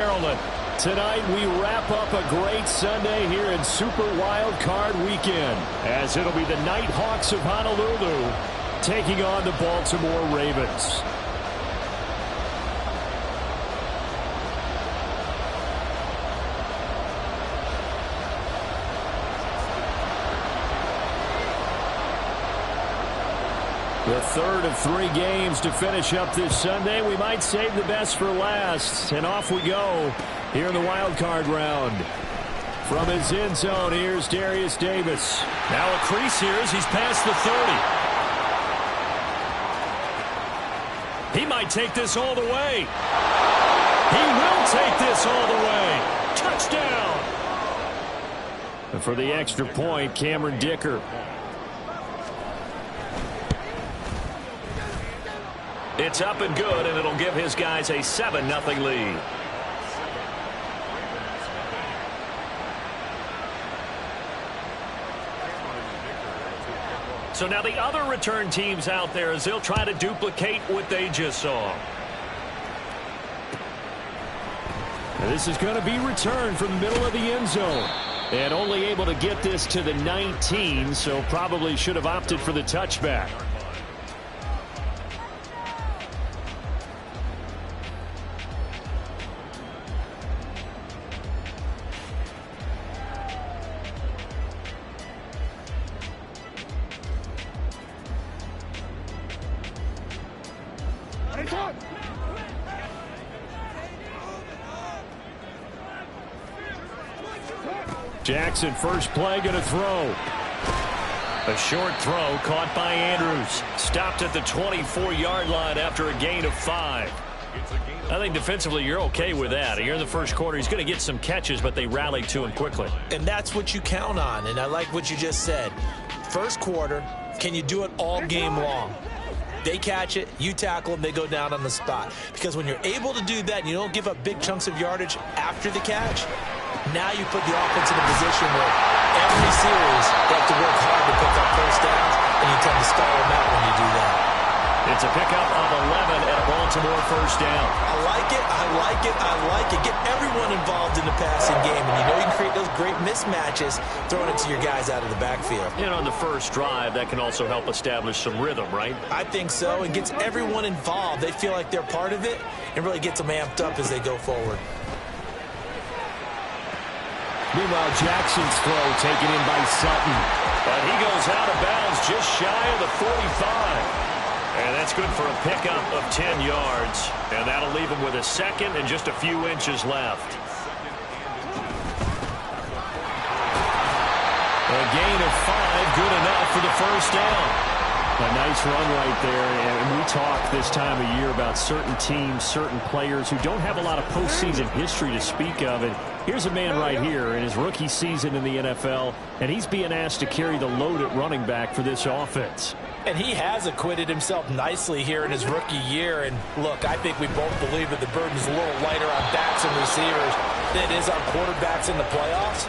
Maryland. Tonight we wrap up a great Sunday here in Super Wild Card Weekend, as it'll be the Nighthawks of Honolulu taking on the Baltimore Ravens. The third of 3 games to finish up this Sunday. We might save the best for last. And off we go here in the wild card round. From his end zone, here's Darius Davis. Now a crease here as he's past the 30. He might take this all the way. He will take this all the way. Touchdown. And for the extra point, Cameron Dicker. It's up and good, and it'll give his guys a 7-0 lead. So now the other return teams out there as they'll try to duplicate what they just saw. This is going to be returned from the middle of the end zone. And only able to get this to the 19, so probably should have opted for the touchback. Jackson, first play, going to throw. A short throw caught by Andrews. Stopped at the 24-yard line after a gain of 5. I think defensively you're okay with that. Here in the first quarter, he's going to get some catches, but they rallied to him quickly. And that's what you count on, and I like what you just said. First quarter, can you do it all game long? They catch it, you tackle them, they go down on the spot. Because when you're able to do that and you don't give up big chunks of yardage after the catch, now you put the offense in a position where every series they have to work hard to pick up first downs, and you tend to stall them out when you do that. It's a pickup of 11 and a Baltimore first down. I like it, I like it, I like it. Get everyone involved in the passing game, and you know you can create those great mismatches throwing it to your guys out of the backfield. And on the first drive, that can also help establish some rhythm, right? I think so. It gets everyone involved. They feel like they're part of it and really gets them amped up as they go forward. Meanwhile, Jackson's throw taken in by Sutton. But he goes out of bounds just shy of the 45. And that's good for a pickup of 10 yards. And that'll leave him with a second and just a few inches left. A gain of 5, good enough for the first down. A nice run right there, and we talk this time of year about certain teams, certain players who don't have a lot of postseason history to speak of. And here's a man right here in his rookie season in the NFL, and he's being asked to carry the load at running back for this offense. And he has acquitted himself nicely here in his rookie year. And look, I think we both believe that the burden's a little lighter on backs and receivers than it is on quarterbacks in the playoffs.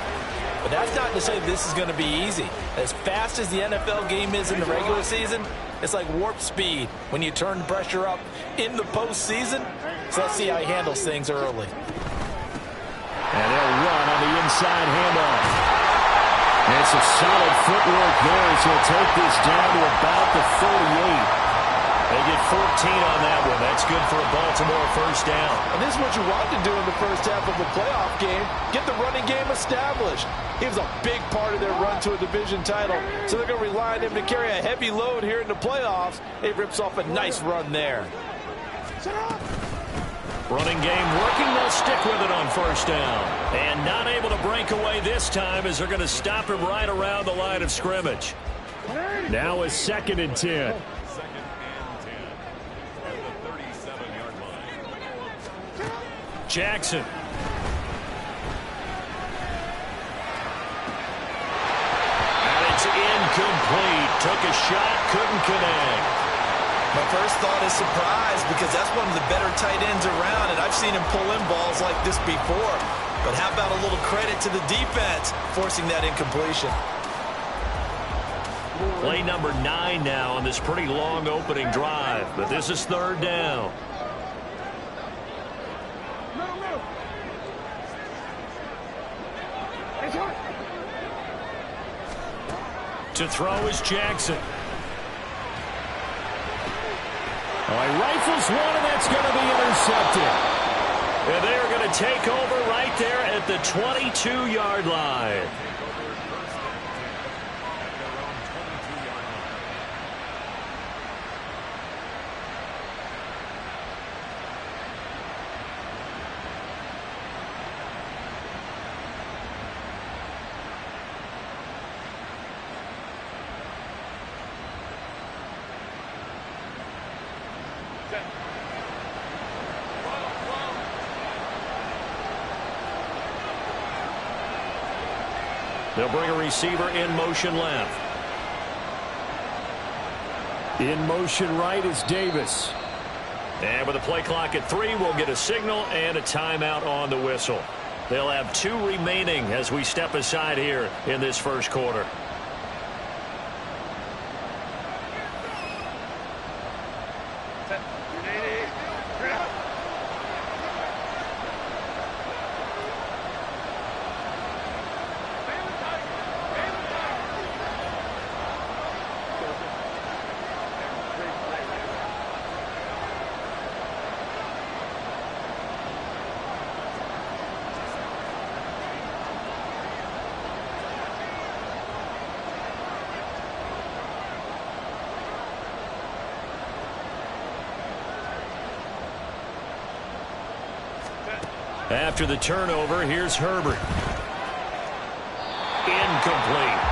But that's not to say this is going to be easy. As fast as the NFL game is in the regular season, it's like warp speed when you turn the pressure up in the postseason. So let's see how he handles things early. And they'll run on the inside handoff. And some solid footwork there as he'll take this down to about the 38. They get 14 on that one. That's good for a Baltimore first down. And this is what you want to do in the first half of a playoff game. Get the running game established. He was a big part of their run to a division title. So they're going to rely on him to carry a heavy load here in the playoffs. He rips off a nice run there. Running game working. They'll stick with it on first down. And not able to break away this time as they're going to stop him right around the line of scrimmage. Now a 2nd and 10. Jackson. And it's incomplete. Took a shot, couldn't connect. My first thought is surprise, because that's one of the better tight ends around, and I've seen him pull in balls like this before. But how about a little credit to the defense forcing that incompletion? Play number 9 now on this pretty long opening drive, but this is 3rd down. To throw is Jackson. He rifles one, and that's going to be intercepted. And they are going to take over right there at the 22-yard line. They'll bring a receiver in motion left. In motion right is Davis. And with the play clock at 3, we'll get a signal and a timeout on the whistle. They'll have 2 remaining as we step aside here in this first quarter. After the turnover, here's Herbert. Incomplete.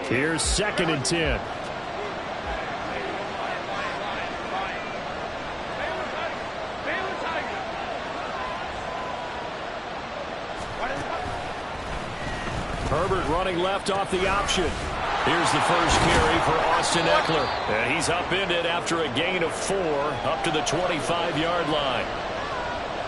Here's 2nd and 10. Herbert running left off the option. Here's the first carry for Austin Eckler. And he's upended after a gain of 4 up to the 25-yard line.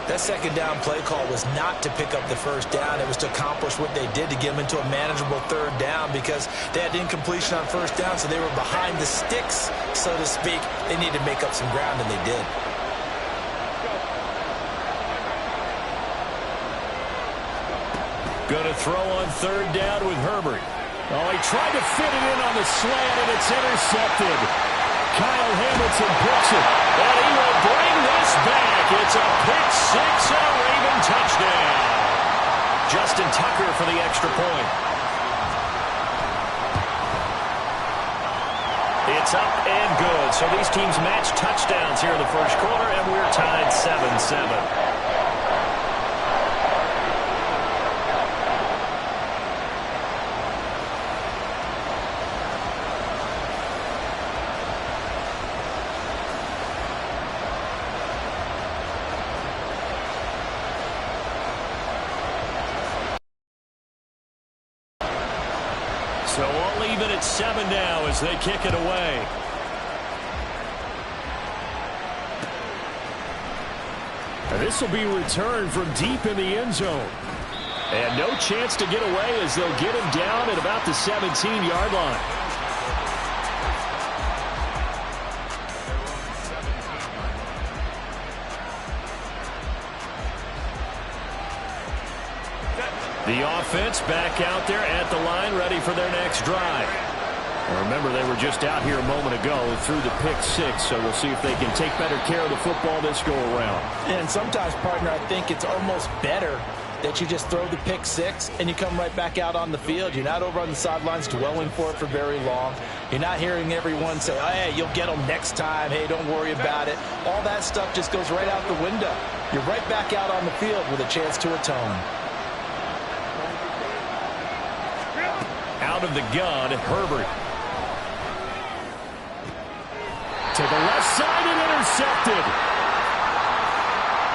That second down play call was not to pick up the first down. It was to accomplish what they did to get them into a manageable 3rd down because they had incompletion on 1st down, so they were behind the sticks, so to speak. They needed to make up some ground, and they did. Going to throw on 3rd down with Herbert. Oh, he tried to fit it in on the slant, and it's intercepted. Kyle Hamilton picks it. And he will bring this back. It's a pick 6 and a Raven touchdown. Justin Tucker for the extra point. It's up and good. So these teams match touchdowns here in the first quarter, and we're tied 7-7. So all even at 7 now as they kick it away. And this will be returned from deep in the end zone. And no chance to get away as they'll get him down at about the 17-yard line. The offense back out there at the line, ready for their next drive. Well, remember, they were just out here a moment ago through the pick 6, so we'll see if they can take better care of the football this go-around. And sometimes, partner, I think it's almost better that you just throw the pick 6 and you come right back out on the field. You're not over on the sidelines dwelling for it for very long. You're not hearing everyone say, oh, hey, you'll get them next time. Hey, don't worry about it. All that stuff just goes right out the window. You're right back out on the field with a chance to atone. Out of the gun, Herbert. To the left side and intercepted.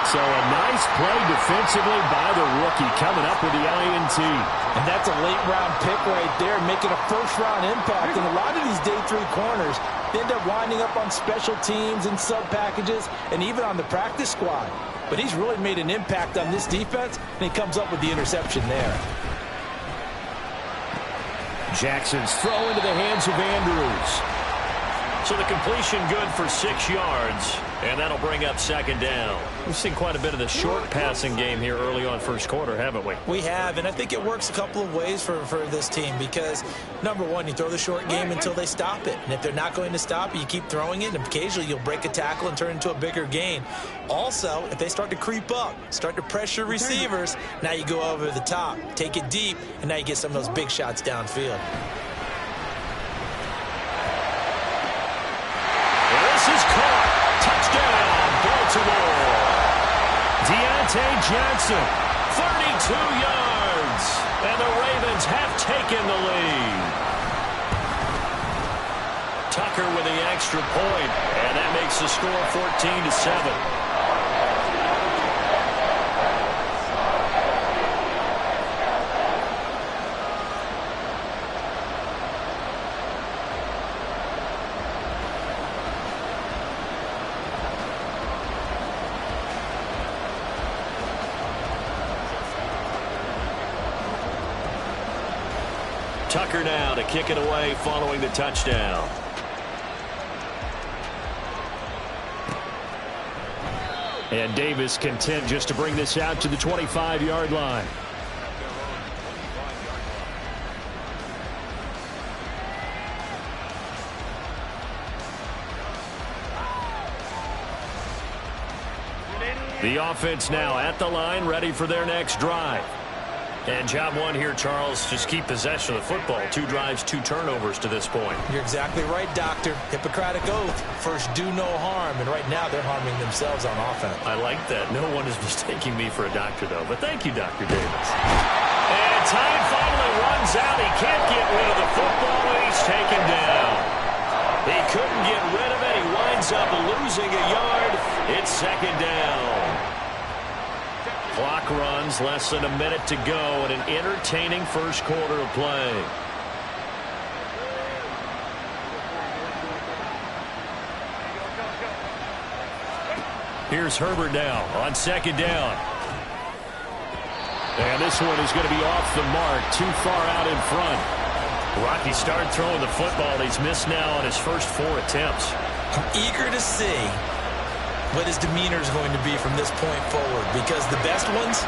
So a nice play defensively by the rookie coming up with the INT. And that's a late-round pick right there, making a first-round impact. And a lot of these day 3 corners, they end up winding up on special teams and sub-packages and even on the practice squad. But he's really made an impact on this defense, and he comes up with the interception there. Jackson's throw into the hands of Andrews. So the completion good for 6 yards, and that'll bring up second down. We've seen quite a bit of the short passing game here early on first quarter, haven't we? We have, and I think it works a couple of ways for this team because, number one, you throw the short game until they stop it. And if they're not going to stop it, you keep throwing it, and occasionally you'll break a tackle and turn it into a bigger gain. Also, if they start to creep up, start to pressure receivers, now you go over the top, take it deep, and now you get some of those big shots downfield. This is caught. Touchdown, Baltimore. Deontay Johnson, 32 yards. And the Ravens have taken the lead. Tucker with the extra point, and that makes the score 14-7. Tucker now to kick it away following the touchdown. And Davis content just to bring this out to the 25-yard line. The offense now at the line, ready for their next drive. And job one here, Charles, just keep possession of the football. 2 drives, 2 turnovers to this point. You're exactly right, Doctor. Hippocratic oath. First, do no harm. And right now, they're harming themselves on offense. I like that. No one is mistaking me for a doctor, though. But thank you, Dr. Davis. And time finally runs out. He can't get rid of the football, and he's taken down. He couldn't get rid of it. He winds up losing a yard. It's second down. Clock runs, less than a minute to go, and an entertaining first quarter of play. Here's Herbert now on second down. And this one is going to be off the mark, too far out in front. Rocky started throwing the football. He's missed now on his first 4 attempts. I'm eager to see what his demeanor is going to be from this point forward, because the best ones,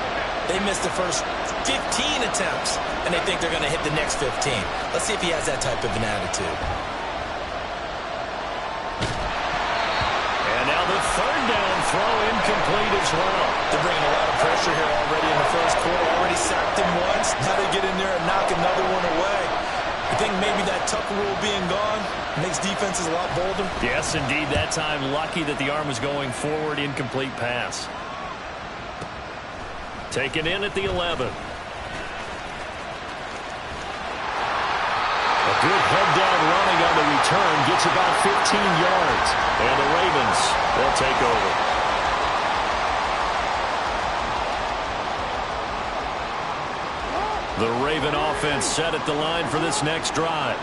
they missed the first 15 attempts, and they think they're going to hit the next 15. Let's see if he has that type of an attitude. And now the third down throw incomplete as well. They're bringing a lot of pressure here already in the first quarter. Already sacked him once. Now they get in there and knock another one away. I think maybe that Tucker rule being gone makes defenses a lot bolder. Yes, indeed. That time, lucky that the arm was going forward. Incomplete pass. Taken in at the 11. A good head-down running on the return. Gets about 15 yards. And the Ravens will take over. The Raven offense set at the line for this next drive.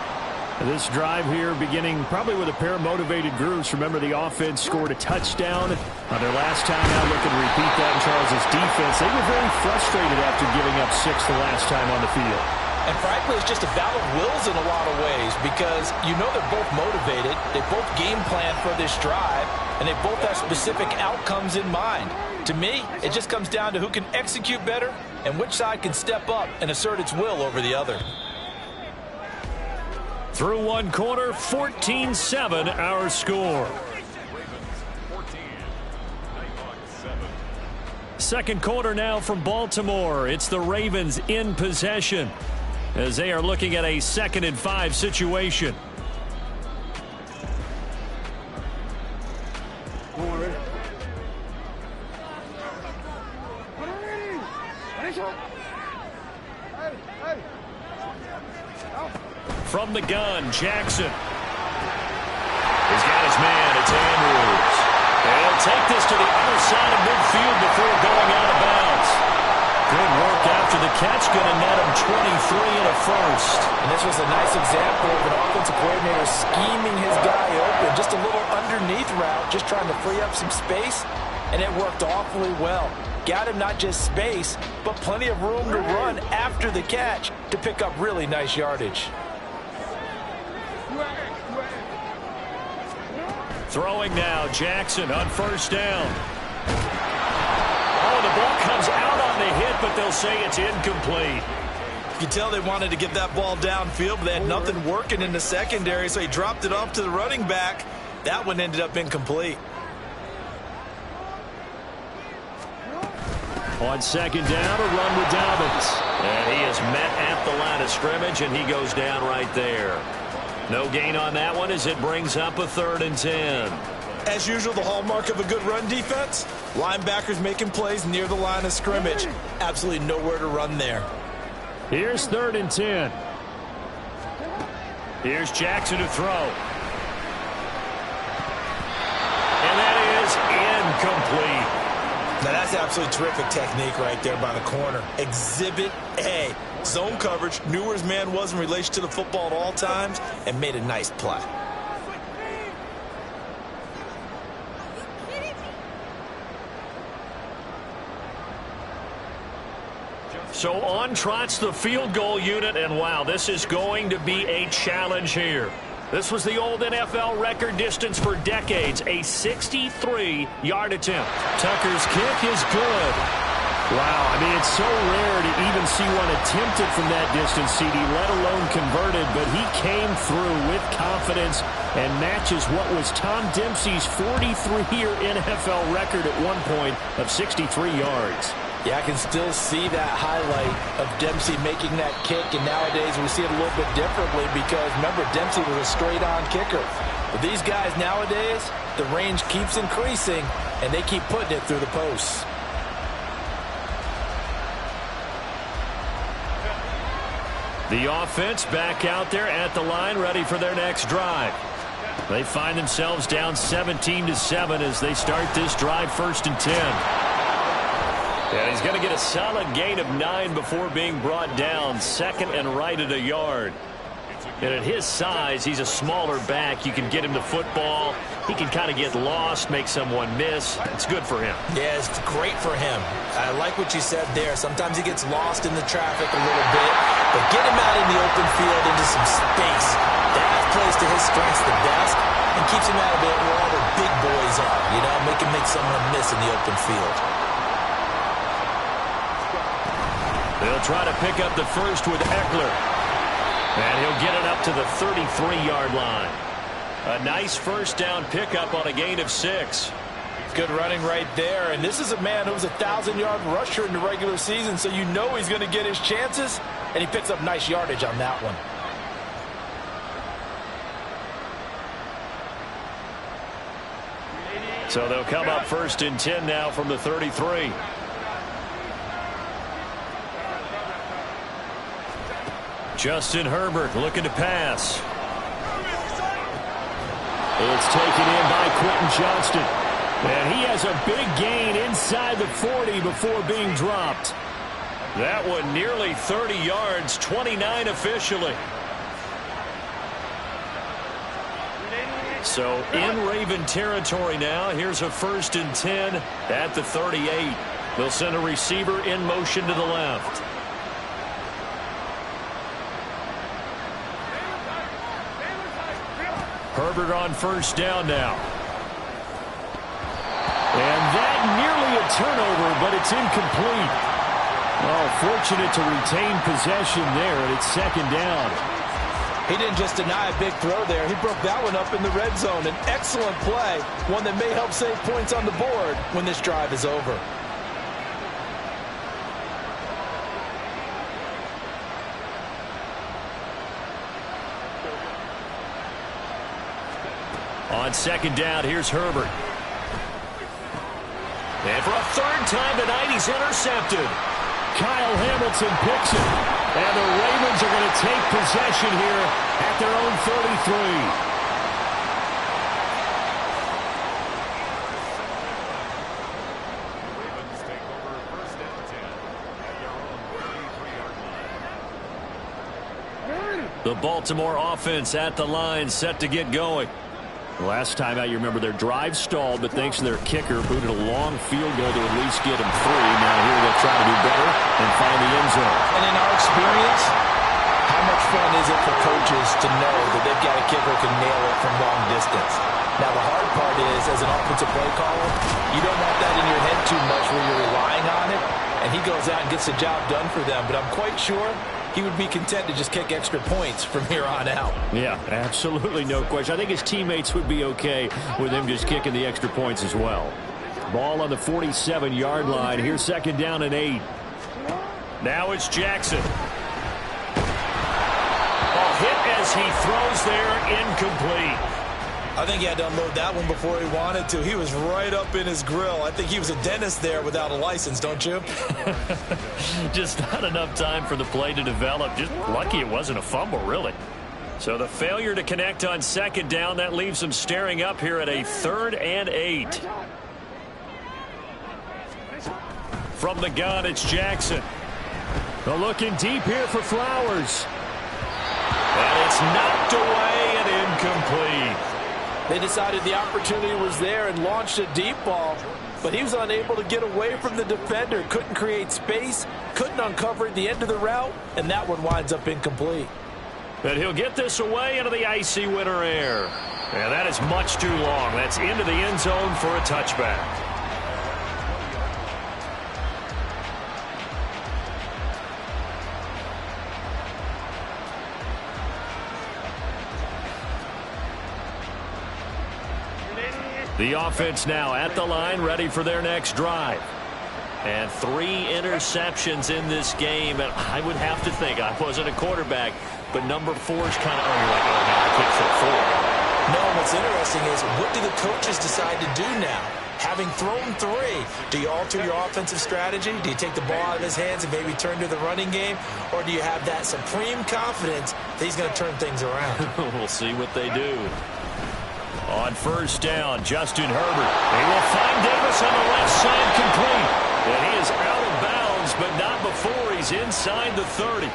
This drive here beginning probably with a pair of motivated groups. Remember, the offense scored a touchdown on their last time out. Looking to repeat that in Charles's defense. They were very frustrated after giving up 6 the last time on the field. And frankly, it's just a battle of wills in a lot of ways, because you know they're both motivated. They both game plan for this drive, and they both have specific outcomes in mind. To me, it just comes down to who can execute better and which side can step up and assert its will over the other. Through one quarter, 14-7 our score. Second quarter now from Baltimore. It's the Ravens in possession as they are looking at a 2nd and 5 situation. From the gun, Jackson. He's got his man. It's Andrews. They'll take this to the other side of midfield before going out of bounds. Good work after the catch, going to net him 23 and a first. And this was a nice example of an offensive coordinator scheming his guy open. Just a little underneath route, just trying to free up some space, and it worked awfully well. Got him not just space, but plenty of room to run after the catch to pick up really nice yardage. Throwing now, Jackson on first down. Oh, the ball comes out on the hit, but they'll say it's incomplete. You can tell they wanted to get that ball downfield, but they had nothing working in the secondary, so he dropped it off to the running back. That one ended up incomplete. On second down, a run with Dobbins. And he is met at the line of scrimmage, and he goes down right there. No gain on that one as it brings up a 3rd and 10. As usual, the hallmark of a good run defense, linebackers making plays near the line of scrimmage. Absolutely nowhere to run there. Here's 3rd and 10. Here's Jackson to throw. And that is incomplete. Now that's absolutely terrific technique right there by the corner. Exhibit A. Zone coverage, knew where his man was in relation to the football at all times, and made a nice play. So on trots the field goal unit, and wow, this is going to be a challenge here. This was the old NFL record distance for decades, a 63-yard attempt. Tucker's kick is good. Wow, I mean, it's so rare to even see one attempted from that distance, CD, let alone converted, but he came through with confidence and matches what was Tom Dempsey's 43-year NFL record at one point of 63 yards. Yeah, I can still see that highlight of Dempsey making that kick, and nowadays we see it a little bit differently because, remember, Dempsey was a straight-on kicker. But these guys nowadays, the range keeps increasing, and they keep putting it through the posts. The offense back out there at the line, ready for their next drive. They find themselves down 17-7 as they start this drive, 1st and 10. And he's going to get a solid gain of 9 before being brought down, 2nd and right at a yard. And at his size, he's a smaller back. You can get him the football. He can kind of get lost, make someone miss. It's good for him. Yeah, it's great for him. I like what you said there. Sometimes he gets lost in the traffic a little bit, but get him out in the open field into some space. That plays to his strengths the best and keeps him out of it where all the big boys are. You know, make him make someone miss in the open field. They'll try to pick up the first with Eckler. And he'll get it up to the 33-yard line. A nice first down pickup on a gain of 6. Good running right there. And this is a man who's a 1,000-yard rusher in the regular season, so you know he's going to get his chances, and he picks up nice yardage on that one. So they'll come up 1st and 10 now from the 33. Justin Herbert looking to pass. It's taken in by Quentin Johnston. And he has a big gain inside the 40 before being dropped. That one nearly 30 yards, 29 officially. So in Raven territory now. Here's a 1st and 10 at the 38. They'll send a receiver in motion to the left. Herbert on 1st down now. And that nearly a turnover, but it's incomplete. Oh, fortunate to retain possession there, and it's 2nd down. He didn't just deny a big throw there. He broke that one up in the red zone. An excellent play, one that may help save points on the board when this drive is over. On 2nd down, here's Herbert. And for a 3rd time tonight, he's intercepted. Kyle Hamilton picks it. And the Ravens are going to take possession here at their own 33. The Baltimore offense at the line, set to get going. Last time out, you remember their drive stalled, but thanks to their kicker, booted a long field goal to at least get them 3. Now here they'll try to do better and find the end zone. And in our experience, how much fun is it for coaches to know that they've got a kicker who can nail it from long distance? Now, the hard part is, as an offensive play caller, you don't want that in your head too much where you're relying on it, and he goes out and gets the job done for them. But I'm quite sure he would be content to just kick extra points from here on out. Yeah, absolutely no question. I think his teammates would be okay with him just kicking the extra points as well. Ball on the 47-yard line. Here's 2nd down and 8. Now it's Jackson. Ball hit as he throws there, incomplete. I think he had to unload that one before he wanted to. He was right up in his grill. I think he was a dentist there without a license, don't you? Just not enough time for the play to develop. Just lucky it wasn't a fumble, really. So the failure to connect on 2nd down, that leaves them staring up here at a 3rd and 8. From the gun, it's Jackson. They're looking deep here for Flowers. And it's knocked away and incomplete. They decided the opportunity was there and launched a deep ball, but he was unable to get away from the defender, couldn't create space, couldn't uncover the end of the route, and that one winds up incomplete. But he'll get this away into the icy winter air. And that is much too long. That's into the end zone for a touchback. The offense now at the line, ready for their next drive. And 3 interceptions in this game. And I would have to think, I wasn't a quarterback, but number 4 is kind of, oh, you're like, oh, man, I can't fit 4. No, what's interesting is, what do the coaches decide to do now? Having thrown 3, do you alter your offensive strategy? Do you take the ball out of his hands and maybe turn to the running game? Or do you have that supreme confidence that he's going to turn things around? We'll see what they do. On 1st down, Justin Herbert. He will find Davis on the left side, complete. And he is out of bounds, but not before he's inside the 30.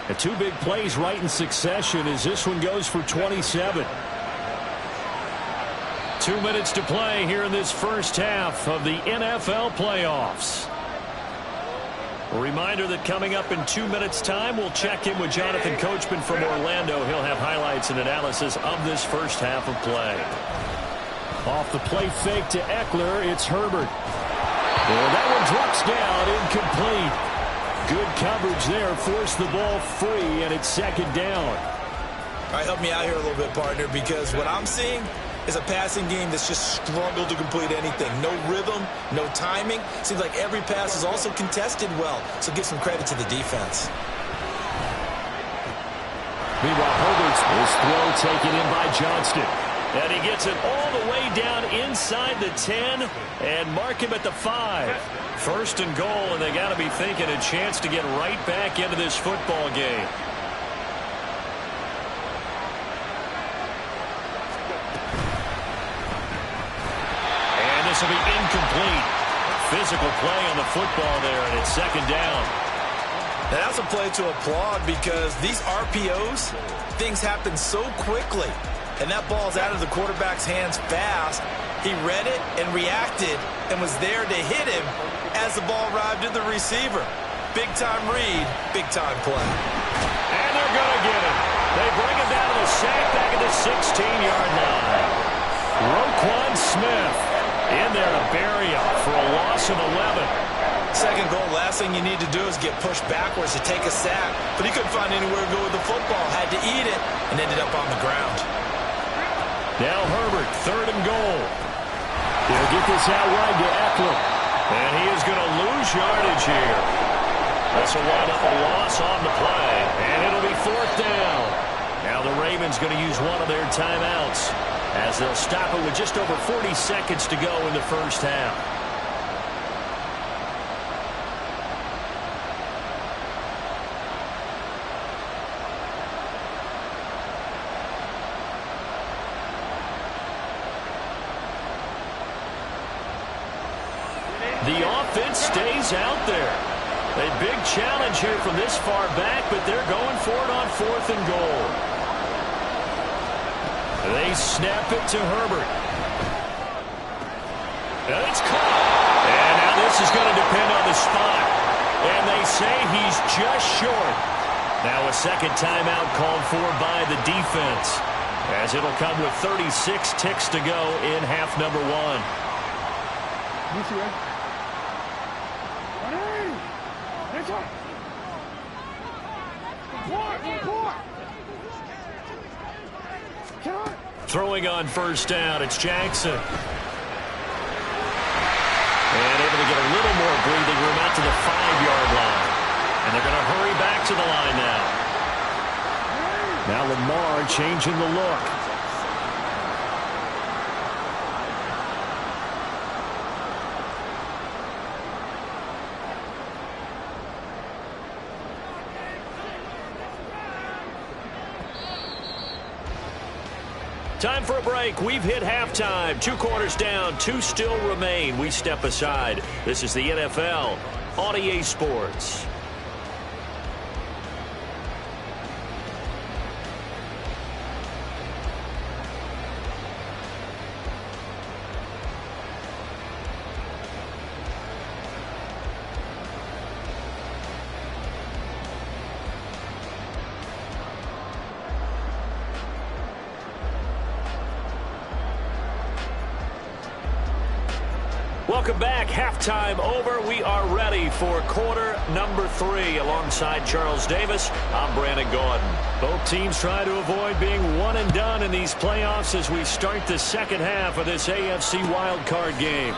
And 2 big plays right in succession as this one goes for 27. 2 minutes to play here in this first half of the NFL playoffs. A reminder that coming up in 2 minutes' time, we'll check in with Jonathan Coachman from Orlando. He'll have highlights and analysis of this first half of play. Off the play fake to Eckler, it's Herbert. And that one drops down, incomplete. Good coverage there, forced the ball free, and it's 2nd down. All right, help me out here a little bit, partner, because what I'm seeing is a passing game that's just struggled to complete anything. No rhythm, no timing. Seems like every pass is also contested well, so give some credit to the defense. Meanwhile, Herbert's throw taken in by Johnston. And he gets it all the way down inside the 10 and mark him at the 5. 1st and goal, and they got to be thinking a chance to get right back into this football game. This will be incomplete. Physical play on the football there, and it's 2nd down. Now, that's a play to applaud because these RPOs, things happen so quickly. And that ball's out of the quarterback's hands fast. He read it and reacted and was there to hit him as the ball arrived at the receiver. Big-time read, big-time play. And they're going to get it. They bring him down to the sack back at the 16-yard line. Roquan Smith in there to bury him for a loss of 11. Second goal, last thing you need to do is get pushed backwards to take a sack. But he couldn't find anywhere to go with the football. Had to eat it and ended up on the ground. Now Herbert, 3rd and goal. They'll get this out wide to Eckler. And he is going to lose yardage here. This will wind up a loss on the play. And it'll be 4th down. Now the Ravens going to use one of their timeouts as they'll stop it with just over 40 seconds to go in the first half. The offense stays out there. A big challenge here from this far back, but they're going for it on 4th and goal. They snap it to Herbert. And it's caught. And now this is going to depend on the spot. And they say he's just short. Now a second timeout called for by the defense, as it'll come with 36 ticks to go in half number 1. Throwing on first down, it's Jackson. And able to get a little more breathing room out to the 5-yard line. And they're going to hurry back to the line now. Now Lamar changing the look. Time for a break. We've hit halftime. 2 quarters down. 2 still remain. We step aside. This is the NFL on EA Sports. Welcome back. Halftime over. We are ready for quarter number 3. Alongside Charles Davis, I'm Brandon Gaudin. Both teams try to avoid being one and done in these playoffs as we start the second half of this AFC wildcard game.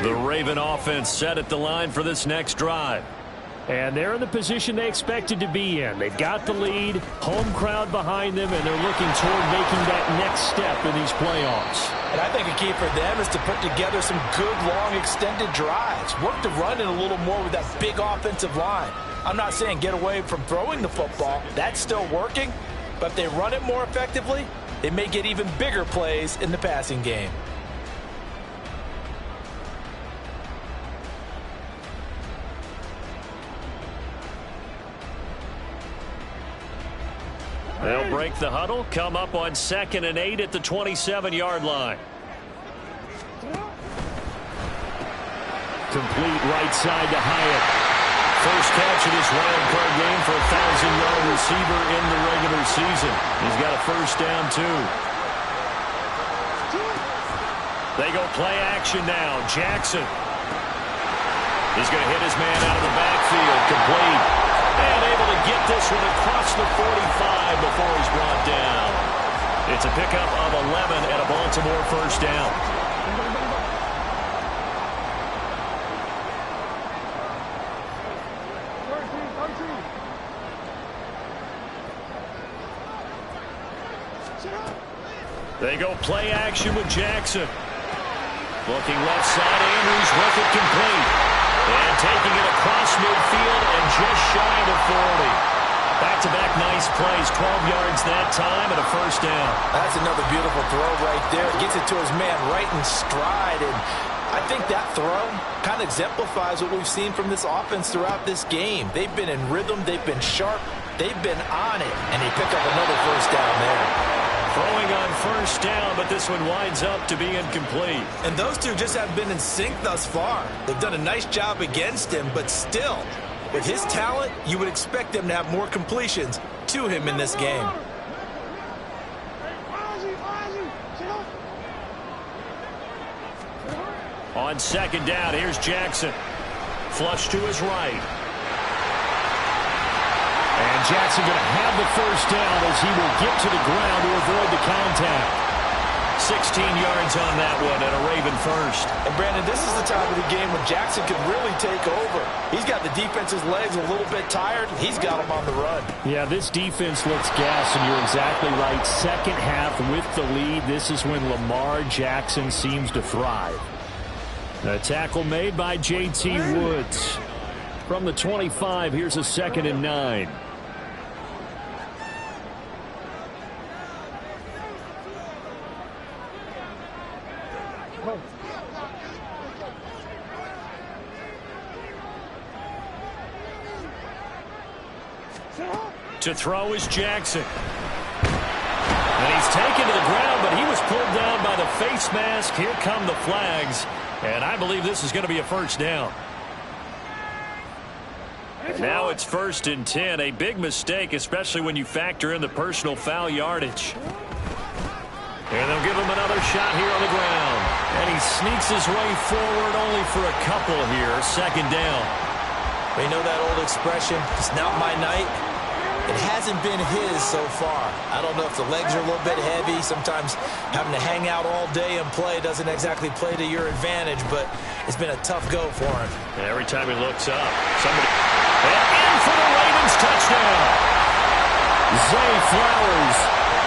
The Raven offense set at the line for this next drive. And they're in the position they expected to be in. They've got the lead, home crowd behind them, and they're looking toward making that next step in these playoffs. And I think a key for them is to put together some good, long, extended drives. Work the run in a little more with that big offensive line. I'm not saying get away from throwing the football. That's still working. But if they run it more effectively, they may get even bigger plays in the passing game. They'll break the huddle, come up on 2nd and 8 at the 27-yard line. Complete right side to Hyatt. First catch of this wild card game for a 1,000-yard receiver in the regular season. He's got a first down, too. They go play action now. Jackson. He's going to hit his man out of the backfield. Complete. And able to get this one across the 45 before he's brought down. It's a pickup of 11 and a Baltimore first down. They go play action with Jackson. Looking left side, Andrews with it complete. And taking it across midfield and just shy of 40. Back-to-back nice plays, 12 yards that time and a first down. That's another beautiful throw right there. Gets it to his man right in stride. And I think that throw kind of exemplifies what we've seen from this offense throughout this game. They've been in rhythm. They've been sharp. They've been on it. And they pick up another first down there. Throwing on first down, but this one winds up to be incomplete. And those two just have been in sync thus far. They've done a nice job against him, but still, with his talent, you would expect them to have more completions to him in this game. On second down, here's Jackson. Flush to his right. And Jackson going to have the first down as he will get to the ground to avoid the contact. 16 yards on that one and a Raven first. And Brandon, this is the time of the game when Jackson could really take over. He's got the defense's legs a little bit tired. He's got them on the run. Yeah, this defense looks gassed, and you're exactly right. Second half with the lead, this is when Lamar Jackson seems to thrive. A tackle made by J.T. Woods. From the 25, here's a 2nd and 9. To throw is Jackson. And he's taken to the ground, but he was pulled down by the face mask. Here come the flags. And I believe this is going to be a first down. And now it's 1st and 10. A big mistake, especially when you factor in the personal foul yardage. And they'll give him another shot here on the ground. And he sneaks his way forward only for a couple here. 2nd down. We know that old expression, it's not my night. It hasn't been his so far. I don't know if the legs are a little bit heavy. Sometimes having to hang out all day and play doesn't exactly play to your advantage, but it's been a tough go for him. And every time he looks up, somebody... And in for the Ravens touchdown. Zay Flowers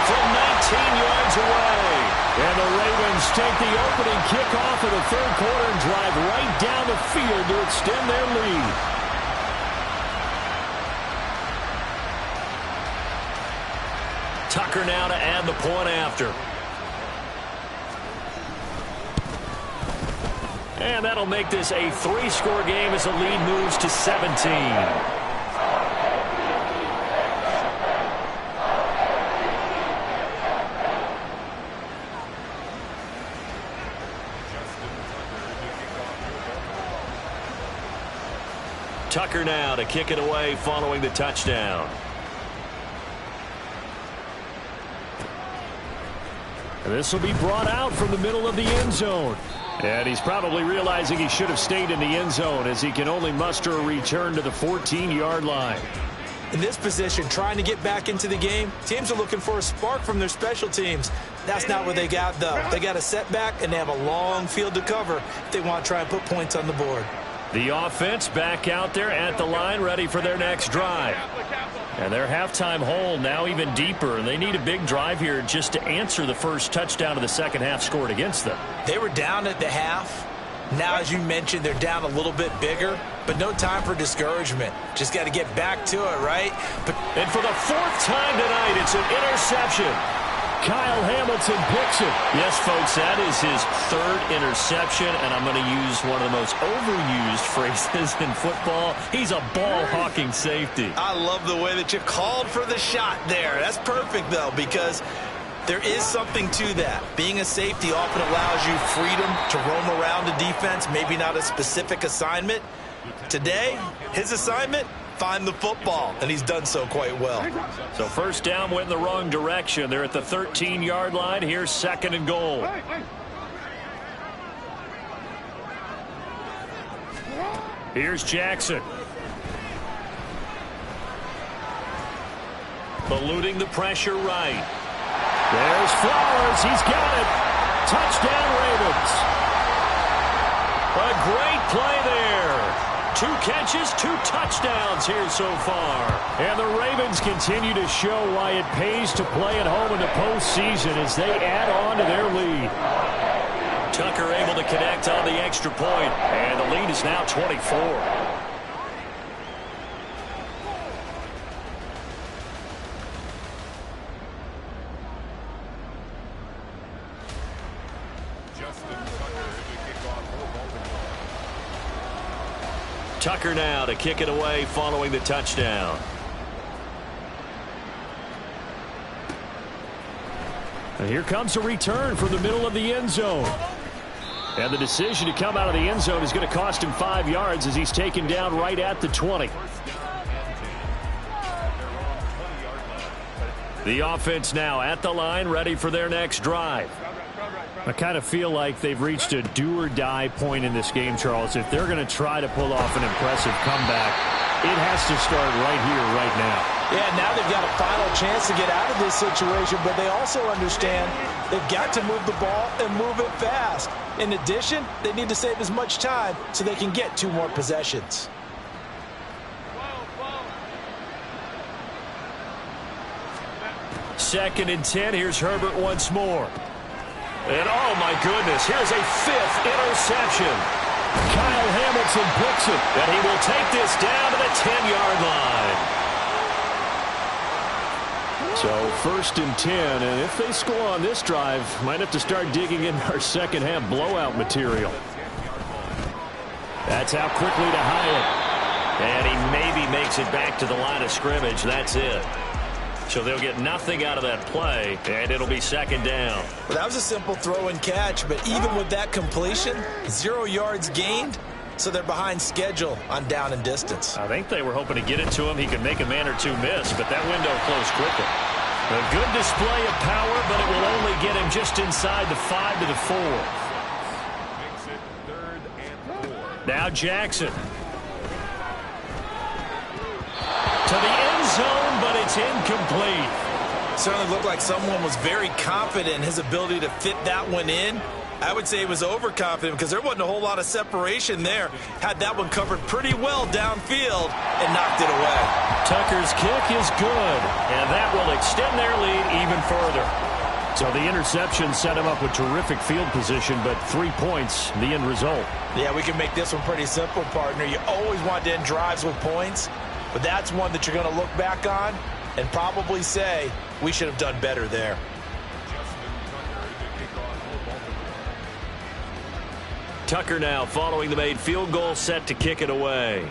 from 19 yards away. And the Ravens take the opening kickoff of the 3rd quarter and drive right down the field to extend their lead. Tucker now to add the point after. And that'll make this a 3-score game as the lead moves to 17. Tucker now to kick it away following the touchdown. And this will be brought out from the middle of the end zone. And he's probably realizing he should have stayed in the end zone as he can only muster a return to the 14-yard line. In this position, trying to get back into the game, teams are looking for a spark from their special teams. That's not what they got, though. They got a setback, and they have a long field to cover if they want to try and put points on the board. The offense back out there at the line, ready for their next drive. And their halftime hole now even deeper, and they need a big drive here just to answer the first touchdown of the second half scored against them. They were down at the half. Now, as you mentioned, they're down a little bit bigger, but no time for discouragement. Just got to get back to it, right? And for the 4th time tonight, it's an interception. Kyle Hamilton picks it. Yes, folks, that is his 3rd interception, and I'm going to use one of the most overused phrases in football. He's a ball-hawking safety. I love the way that you called for the shot there. That's perfect, though, because there is something to that. Being a safety often allows you freedom to roam around the defense, maybe not a specific assignment. Today, his assignment, find the football, and he's done so quite well. So 1st down went in the wrong direction. They're at the 13-yard line. Here's 2nd and goal. Here's Jackson. Eluding the pressure right. There's Flowers. He's got it. Touchdown, Ravens. A great play there. 2 catches, 2 touchdowns here so far. And the Ravens continue to show why it pays to play at home in the postseason as they add on to their lead. Tucker able to connect on the extra point, and the lead is now 24. Tucker now to kick it away following the touchdown. And here comes a return from the middle of the end zone. And the decision to come out of the end zone is going to cost him 5 yards as he's taken down right at the 20. The offense now at the line, ready for their next drive. I kind of feel like they've reached a do-or-die point in this game, Charles. If they're going to try to pull off an impressive comeback, it has to start right here, right now. Yeah, now they've got a final chance to get out of this situation, but they also understand they've got to move the ball and move it fast. In addition, they need to save as much time so they can get 2 more possessions. Second and 10. Here's Herbert once more. And, oh, my goodness, here's a 5th interception. Kyle Hamilton picks it. And he will take this down to the 10-yard line. So 1st and 10, and if they score on this drive, might have to start digging in our second half blowout material. That's out quickly to Hyatt. And he maybe makes it back to the line of scrimmage. That's it. So they'll get nothing out of that play, and it'll be 2nd down. Well, that was a simple throw and catch, but even with that completion, 0 yards gained, so they're behind schedule on down and distance. I think they were hoping to get it to him. He could make a man or two miss, but that window closed quickly. A good display of power, but it will only get him just inside the 5 to the 4. Makes it 3rd and 4. Now Jackson. To the end zone, but it's incomplete. Certainly looked like someone was very confident in his ability to fit that one in. I would say he was overconfident because there wasn't a whole lot of separation there. Had that one covered pretty well downfield and knocked it away. Tucker's kick is good, and that will extend their lead even further. So the interception set him up with terrific field position, but 3 points, the end result. Yeah, we can make this one pretty simple, partner. You always want to end drives with points, but that's one that you're going to look back on and probably say, we should have done better there. Tucker now following the made field goal, set to kick it away.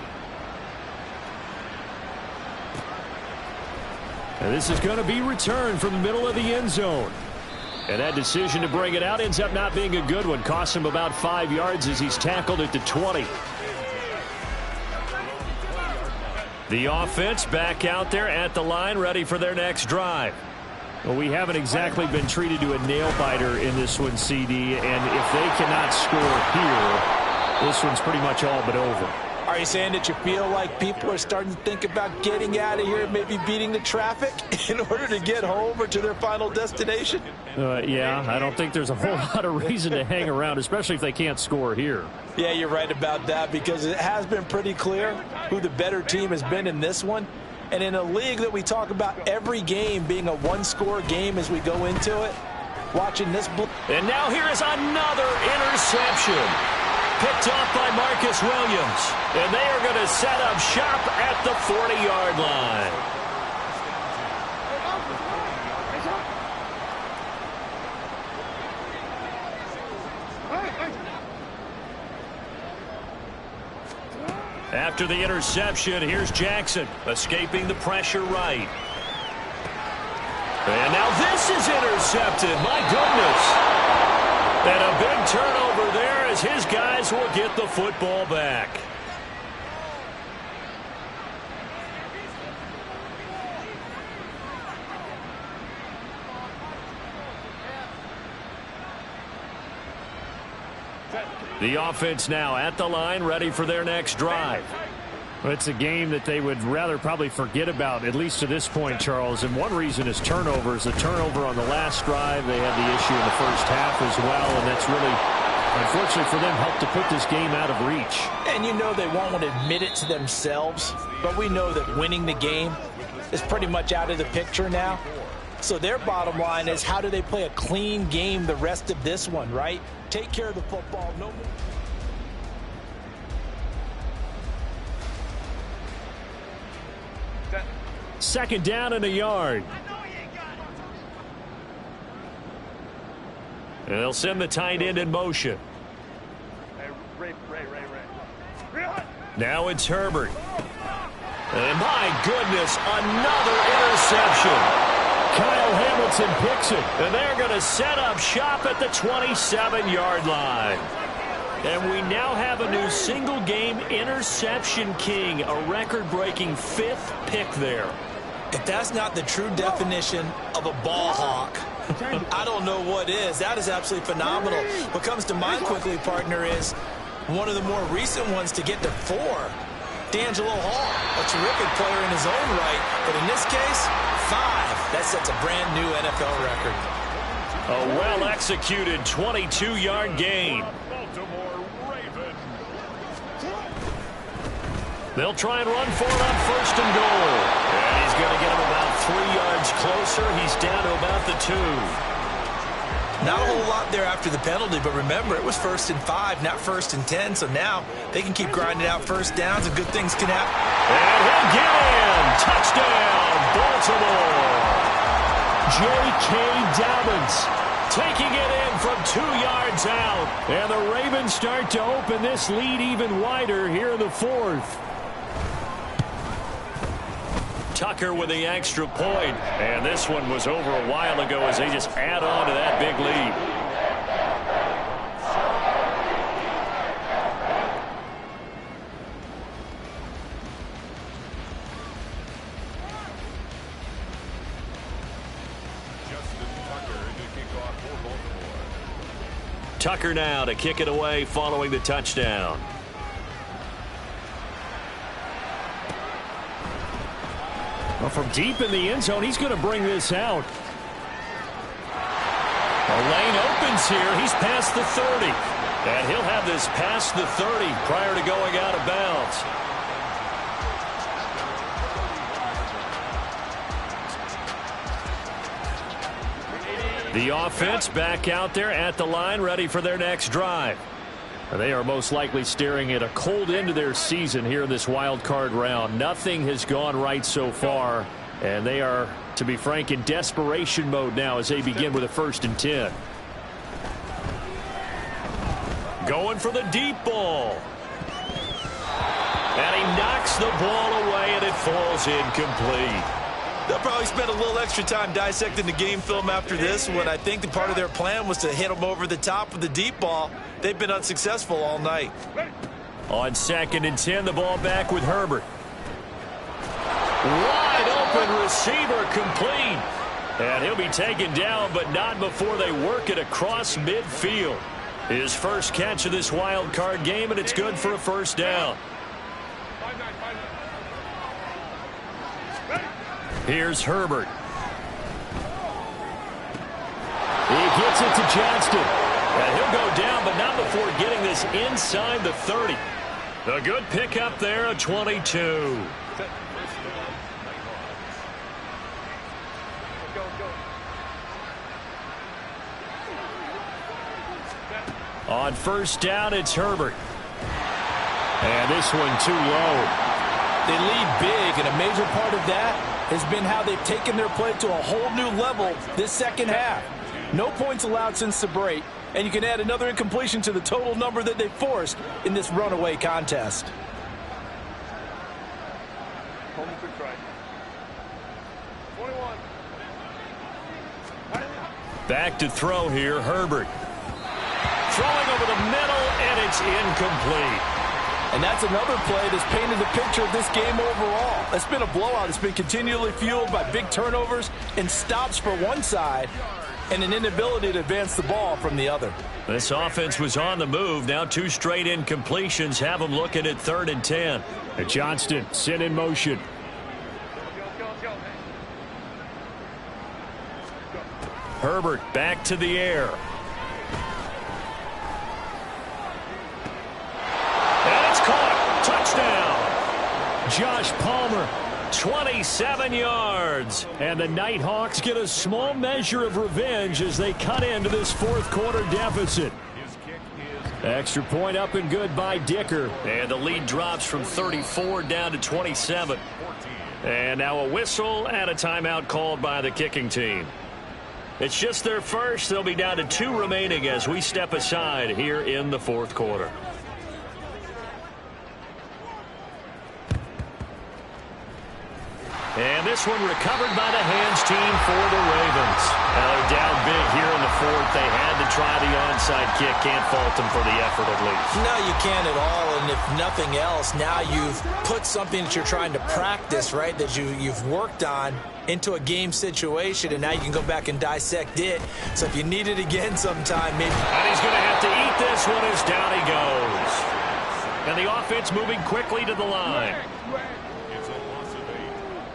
And this is going to be returned from the middle of the end zone. And that decision to bring it out ends up not being a good one. Costs him about 5 yards as he's tackled at the 20. The offense back out there at the line, ready for their next drive. Well, we haven't exactly been treated to a nail-biter in this one, CD, and if they cannot score here, this one's pretty much all but over. Are you saying that you feel like people are starting to think about getting out of here, maybe beating the traffic in order to get home or to their final destination? Yeah, I don't think there's a whole lot of reason to hang around, especially if they can't score here. Yeah, you're right about that because it has been pretty clear who the better team has been in this one. And in a league that we talk about every game being a one-score game as we go into it, watching this. And now here is another interception. Picked off by Marcus Williams. And they are going to set up shop at the 40-yard line. After the interception, here's Jackson escaping the pressure right. And now this is intercepted. My goodness. And a big turnover there as his guys will get the football back. The offense now at the line, ready for their next drive. Well, it's a game that they would rather probably forget about, at least to this point, Charles. And one reason is turnovers. The turnover on the last drive, they had the issue in the first half as well, and that's really, unfortunately for them, helped to put this game out of reach. And you know they won't want to admit it to themselves, but we know that winning the game is pretty much out of the picture now. So their bottom line is, how do they play a clean game the rest of this one, right? Take care of the football. No more. Second down and a yard. And they'll send the tight end in motion. Now it's Herbert. And my goodness, another interception. Kyle Hamilton picks it. And they're going to set up shop at the 27-yard line. And we now have a new single-game interception king, a record-breaking 5th pick there. If that's not the true definition of a ball hawk, I don't know what is. That is absolutely phenomenal. What comes to mind quickly, partner, is one of the more recent ones to get to 4. D'Angelo Hall, a terrific player in his own right, but in this case, 5. That sets a brand new NFL record. A well-executed 22-yard gain. They'll try and run for it on 1st and goal. And he's going to get him about 3 yards closer. He's down to about the 2. Not a whole lot there after the penalty, but remember, it was 1st and 5, not 1st and 10. So now they can keep grinding out first downs and good things can happen. And he'll get in. Touchdown, Baltimore. J.K. Dobbins taking it in from 2 yards out. And the Ravens start to open this lead even wider here in the fourth. Tucker with the extra point. And this one was over a while ago as they just add on to that big lead. Tucker now to kick it away following the touchdown. Well, from deep in the end zone, he's going to bring this out. A lane opens here. He's past the 30. And he'll have this past the 30 prior to going out of bounds. The offense back out there at the line, ready for their next drive. They are most likely staring at a cold end to their season here in this wild card round. Nothing has gone right so far, and they are, to be frank, in desperation mode now as they begin with a 1st and 10. Going for the deep ball. And he knocks the ball away, and it falls incomplete. They'll probably spend a little extra time dissecting the game film after this, when I think the part of their plan was to hit them over the top with the deep ball. They've been unsuccessful all night. On 2nd and 10, the ball back with Herbert. Wide open receiver complete. And he'll be taken down, but not before they work it across midfield. His first catch of this wild card game, and it's good for a 1st down. Here's Herbert. He gets it to Johnston. And he'll go down, but not before getting this inside the 30. A good pickup there, a 22. On 1st down, it's Herbert. And this one too low. They lead big, and a major part of that has been how they've taken their play to a whole new level this second half. No points allowed since the break, and you can add another incompletion to the total number that they forced in this runaway contest. Back to throw here, Herbert. Throwing over the middle, and it's incomplete. And that's another play that's painted the picture of this game overall. It's been a blowout. It's been continually fueled by big turnovers and stops for one side and an inability to advance the ball from the other. This offense was on the move. Now 2 straight incompletions have them looking at 3rd and 10. And Johnston sent in motion. Herbert back to the air. And it's caught. Touchdown. Josh Palmer. 27 yards. And the Nighthawks get a small measure of revenge as they cut into this 4th quarter deficit. Extra point up and good by Dicker. And the lead drops from 34 down to 27. And now a whistle and a timeout called by the kicking team. It's just their first. They'll be down to 2 remaining as we step aside here in the 4th quarter. And this one recovered by the hands team for the Ravens. Now they're down big here in the 4th. They had to try the onside kick. Can't fault them for the effort at least. No, you can't at all. And if nothing else, now you've put something that you're trying to practice, right, that you've worked on into a game situation, and now you can go back and dissect it. So if you need it again sometime, maybe. And he's going to have to eat this one as down he goes. And the offense moving quickly to the line. It's a loss of 8.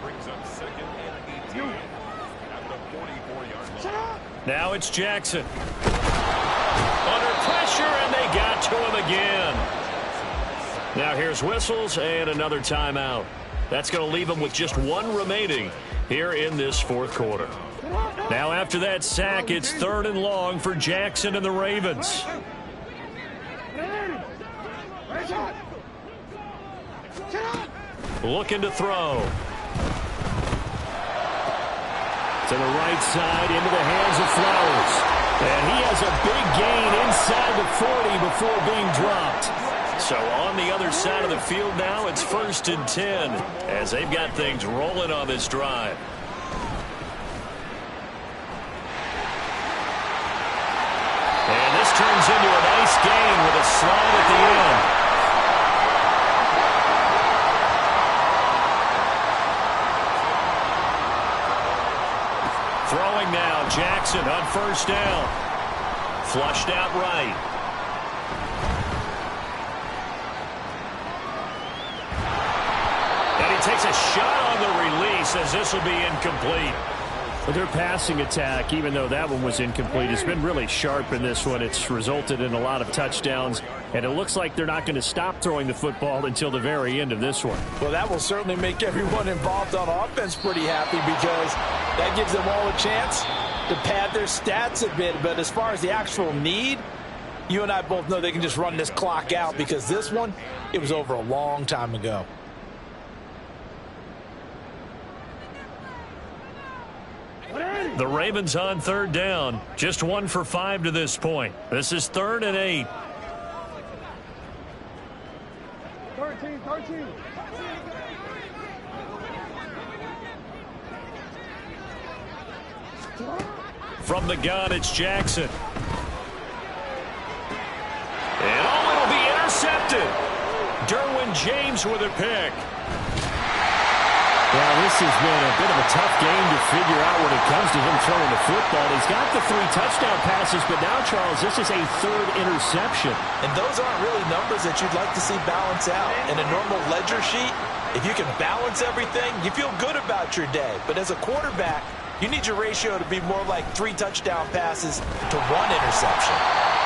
Brings up 2nd and 18 at the 44-yard line. Now it's Jackson. Under pressure, and they got to him again. Now here's whistles and another timeout. That's going to leave them with just 1 remaining here in this 4th quarter. Now after that sack, it's 3rd and long for Jackson and the Ravens. Looking to throw. To the right side, into the hands of Flowers. And he has a big gain inside the 40 before being dropped. So on the other side of the field now, it's 1st and 10 as they've got things rolling on this drive. And this turns into a nice gain with a slide at the end. Throwing now, Jackson on 1st down. Flushed out right. And he takes a shot on the release as this will be incomplete. But their passing attack, even though that one was incomplete, has been really sharp in this one. It's resulted in a lot of touchdowns, and it looks like they're not going to stop throwing the football until the very end of this one. Well, that will certainly make everyone involved on offense pretty happy because that gives them all a chance to pad their stats a bit. But as far as the actual need, you and I both know they can just run this clock out because this one, it was over a long time ago. The Ravens on 3rd down. Just 1 for 5 to this point. This is 3rd and 8. 13. From the gun, it's Jackson. And it'll be intercepted. Derwin James with a pick. Well, this has been a bit of a tough game to figure out when it comes to him throwing the football. He's got the 3 touchdown passes, but now, Charles, this is a 3rd interception. And those aren't really numbers that you'd like to see balance out. In a normal ledger sheet, if you can balance everything, you feel good about your day. But as a quarterback, you need your ratio to be more like 3 touchdown passes to 1 interception.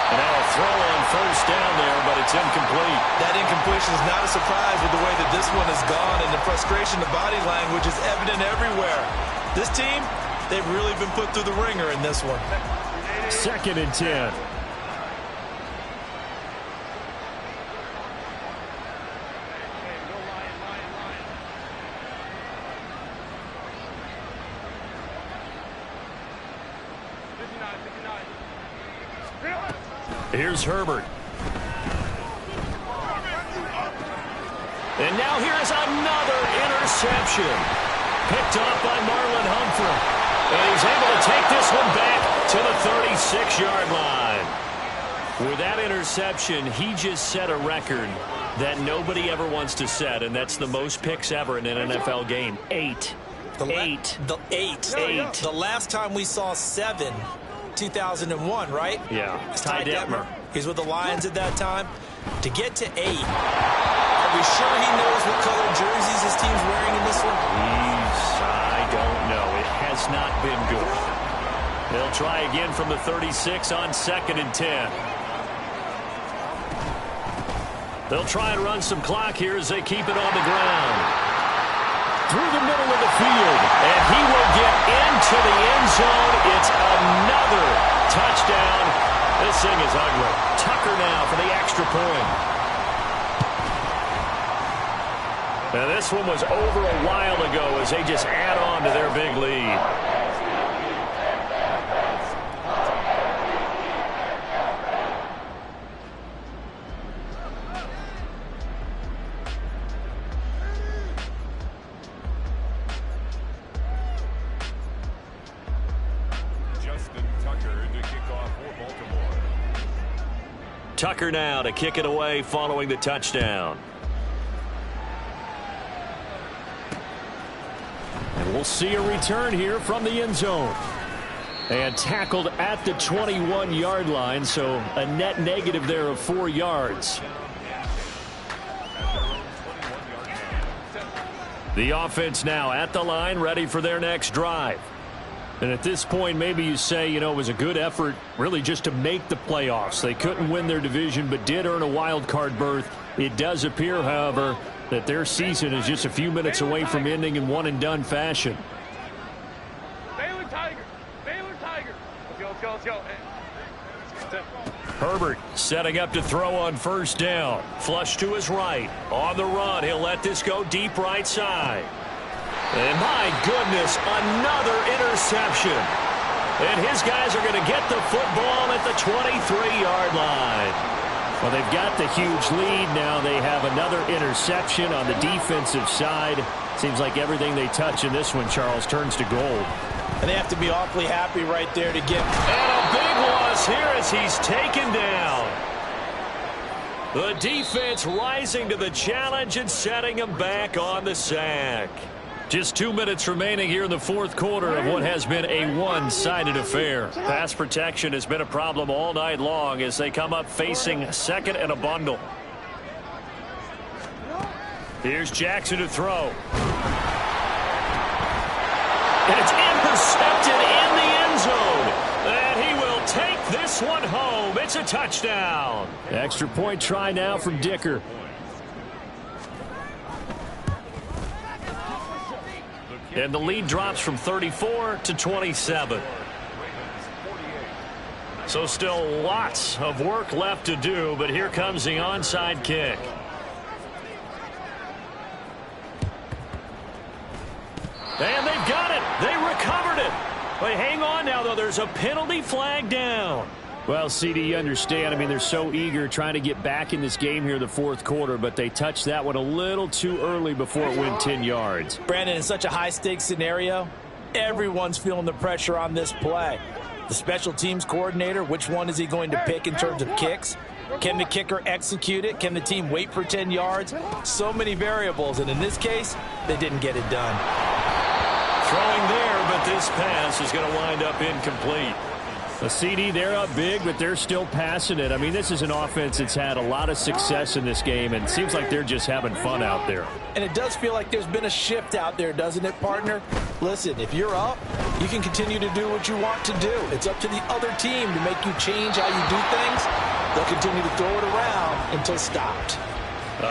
And now a throw on 1st down there, but it's incomplete. That incompletion is not a surprise with the way that this one has gone, and the frustration, the body language is evident everywhere. This team, they've really been put through the ringer in this one. 2nd and 10. Here's Herbert. And now here's another interception. Picked off by Marlon Humphrey. And he's able to take this one back to the 36-yard line. With that interception, he just set a record that nobody ever wants to set, and that's the most picks ever in an NFL game. 8. Eight. The last time we saw 7, 2001, right? Yeah. Ty Detmer. He's with the Lions at that time. To get to 8. Are we sure he knows what color jerseys his team's wearing in this one? I don't know. It has not been good. They'll try again from the 36 on 2nd and 10. They'll try and run some clock here as they keep it on the ground. Through the middle of the field. And he will get into the end zone. It's another touchdown. This thing is ugly. Tucker now for the extra point. Now this one was over a while ago as they just add on to their big lead. Tucker now to kick it away following the touchdown. And we'll see a return here from the end zone. And tackled at the 21-yard line, so a net negative there of 4 yards. The offense now at the line, ready for their next drive. And at this point, maybe you say, you know, it was a good effort really just to make the playoffs. They couldn't win their division, but did earn a wild card berth. It does appear, however, that their season is just a few minutes away from ending in one-and-done fashion. Baylor Tigers. Let's go. Herbert setting up to throw on 1st down. Flush to his right. On the run, he'll let this go deep right side. And my goodness, another interception. And his guys are going to get the football at the 23-yard line. Well, they've got the huge lead. Now they have another interception on the defensive side. Seems like everything they touch in this one, Charles, turns to gold. And they have to be awfully happy right there to get. And a big loss here as he's taken down. The defense rising to the challenge and setting him back on the sack. Just 2 minutes remaining here in the fourth quarter of what has been a one-sided affair. Pass protection has been a problem all night long as they come up facing second and a bundle. Here's Jackson to throw. And it's intercepted in the end zone. And he will take this one home. It's a touchdown. Extra point try now from Dicker. And the lead drops from 34 to 27. So still lots of work left to do, but here comes the onside kick. And they've got it. They recovered it. They hang on now, though. There's a penalty flag down. Well, CD, you understand. I mean, they're so eager trying to get back in this game here in the fourth quarter, but they touched that one a little too early before it went 10 yards. Brandon, in such a high-stakes scenario, everyone's feeling the pressure on this play. The special teams coordinator, which one is he going to pick in terms of kicks? Can the kicker execute it? Can the team wait for 10 yards? So many variables, and in this case, they didn't get it done. Throwing there, but this pass is going to wind up incomplete. The CD, they're up big, but they're still passing it. I mean, this is an offense that's had a lot of success in this game, and it seems like they're just having fun out there. And it does feel like there's been a shift out there, doesn't it, partner? Listen, if you're up, you can continue to do what you want to do. It's up to the other team to make you change how you do things. They'll continue to throw it around until stopped.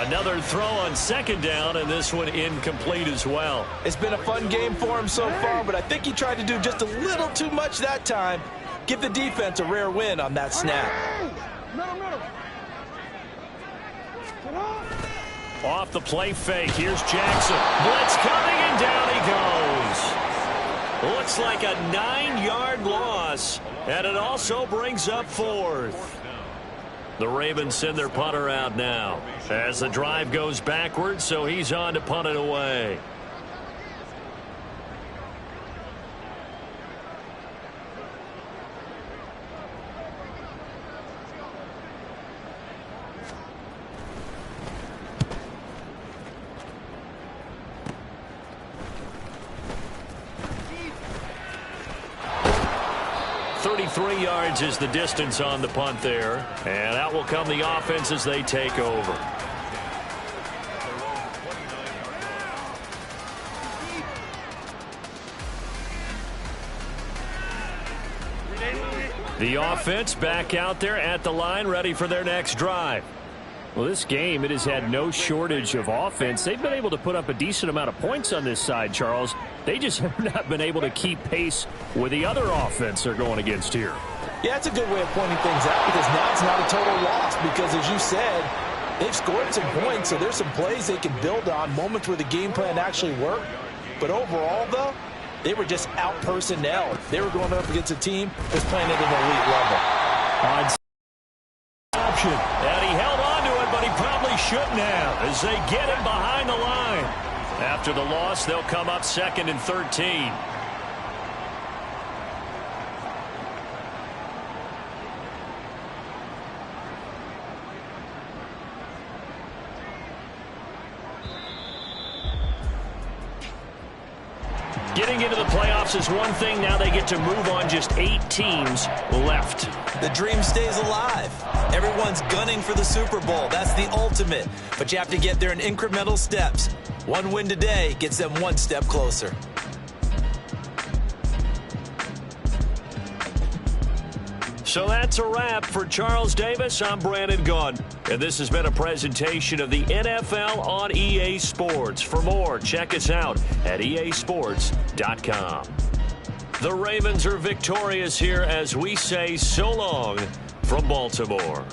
Another throw on second down, and this one incomplete as well. It's been a fun game for him so far, but I think he tried to do just a little too much that time. Give the defense a rare win on that snap. Off the play fake, here's Jackson. Blitz coming, and down he goes. Looks like a 9-yard loss, and it also brings up fourth. The Ravens send their punter out now as the drive goes backwards, so he's on to punt it away. Is the distance on the punt there, and out will come the offense as they take over. The offense back out there at the line, ready for their next drive. Well, this game, it has had no shortage of offense. They've been able to put up a decent amount of points on this side, Charles. They just have not been able to keep pace with the other offense they're going against here. Yeah, it's a good way of pointing things out because now it's not a total loss because, as you said, they've scored some points, so there's some plays they can build on, moments where the game plan actually worked. But overall, though, they were just out-personnel. They were going up against a team that's playing at an elite level. Option. And he held on to it, but he probably shouldn't have as they get him behind the line. After the loss, they'll come up 2nd and 13. Getting into the playoffs is one thing. Now they get to move on. Just 8 teams left. The dream stays alive. Everyone's gunning for the Super Bowl. That's the ultimate. But you have to get there in incremental steps. One win today gets them one step closer. So that's a wrap for Charles Davis. I'm Brandon Gunn, and this has been a presentation of the NFL on EA Sports. For more, check us out at easports.com. The Ravens are victorious here as we say so long from Baltimore.